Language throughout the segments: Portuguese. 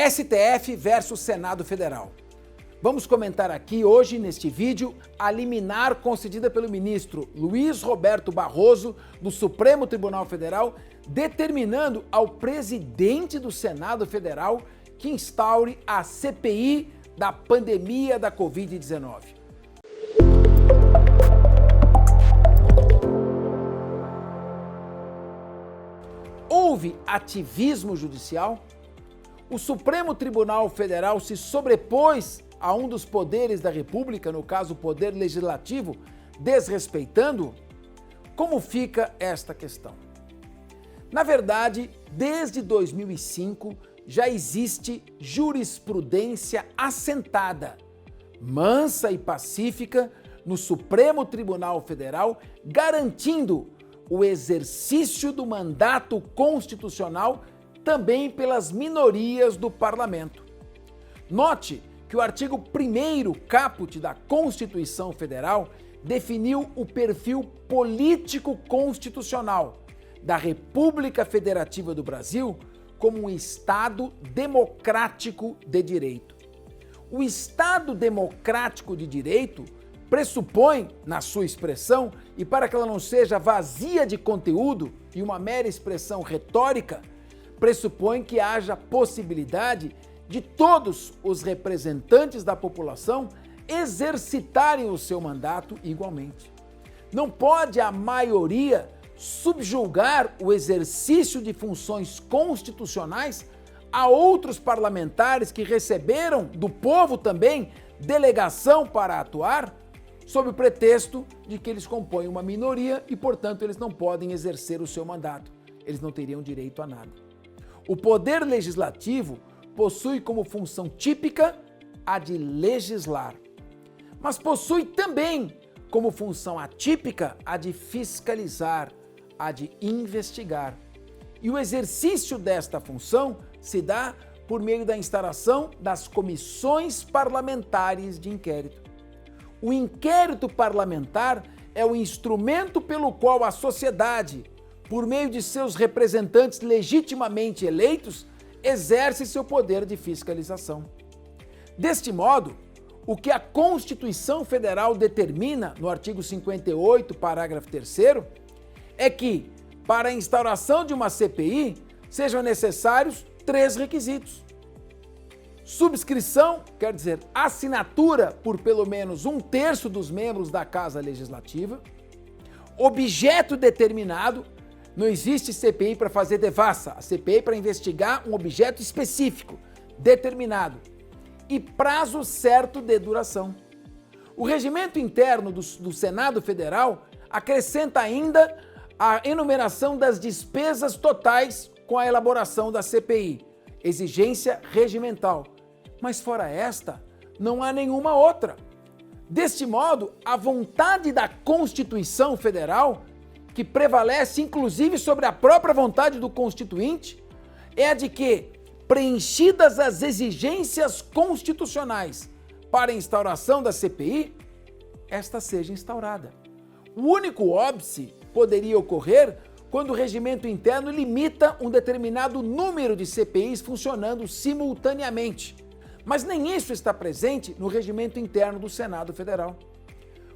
STF versus Senado Federal. Vamos comentar aqui hoje, neste vídeo, a liminar concedida pelo ministro Luiz Roberto Barroso, do Supremo Tribunal Federal, determinando ao presidente do Senado Federal que instaure a CPI da pandemia da Covid-19. Houve ativismo judicial? O Supremo Tribunal Federal se sobrepôs a um dos poderes da República, no caso o Poder Legislativo, desrespeitando? Como fica esta questão? Na verdade, desde 2005 já existe jurisprudência assentada, mansa e pacífica, no Supremo Tribunal Federal, garantindo o exercício do mandato constitucional também pelas minorias do parlamento. Note que o artigo 1º caput da Constituição Federal definiu o perfil político constitucional da República Federativa do Brasil como um Estado democrático de direito. O Estado democrático de direito pressupõe, na sua expressão, e para que ela não seja vazia de conteúdo e uma mera expressão retórica, pressupõe que haja possibilidade de todos os representantes da população exercitarem o seu mandato igualmente. Não pode a maioria subjugar o exercício de funções constitucionais a outros parlamentares que receberam do povo também delegação para atuar, sob o pretexto de que eles compõem uma minoria e, portanto, eles não podem exercer o seu mandato. Eles não teriam direito a nada. O Poder Legislativo possui como função típica a de legislar, mas possui também como função atípica a de fiscalizar, a de investigar. E o exercício desta função se dá por meio da instauração das comissões parlamentares de inquérito. O inquérito parlamentar é o instrumento pelo qual a sociedade, por meio de seus representantes legitimamente eleitos, exerce seu poder de fiscalização. Deste modo, o que a Constituição Federal determina no artigo 58, parágrafo 3º, é que, para a instauração de uma CPI, sejam necessários 3 requisitos. Subscrição, quer dizer, assinatura por pelo menos 1/3 dos membros da Casa Legislativa, objeto determinado, não existe CPI para fazer devassa, a CPI para investigar um objeto específico, determinado, e prazo certo de duração. O regimento interno do Senado Federal acrescenta ainda a enumeração das despesas totais com a elaboração da CPI, exigência regimental. Mas fora esta, não há nenhuma outra. Deste modo, a vontade da Constituição Federal, que prevalece inclusive sobre a própria vontade do Constituinte, é a de que, preenchidas as exigências constitucionais para a instauração da CPI, esta seja instaurada. O único óbice poderia ocorrer quando o regimento interno limita um determinado número de CPIs funcionando simultaneamente. Mas nem isso está presente no regimento interno do Senado Federal.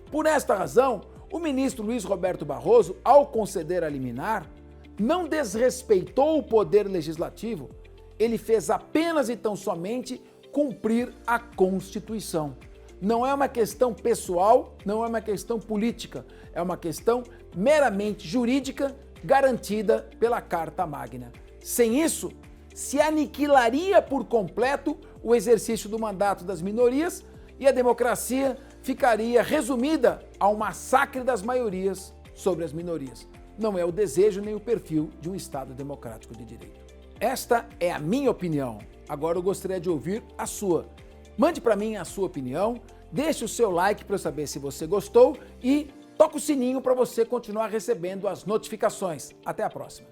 Por esta razão, o ministro Luiz Roberto Barroso, ao conceder a liminar, não desrespeitou o poder legislativo, ele fez apenas e tão somente cumprir a Constituição. Não é uma questão pessoal, não é uma questão política, é uma questão meramente jurídica garantida pela Carta Magna. Sem isso, se aniquilaria por completo o exercício do mandato das minorias e a democracia ficaria resumida ao massacre das maiorias sobre as minorias. Não é o desejo nem o perfil de um Estado democrático de direito. Esta é a minha opinião. Agora eu gostaria de ouvir a sua. Mande para mim a sua opinião, deixe o seu like para eu saber se você gostou e toque o sininho para você continuar recebendo as notificações. Até a próxima.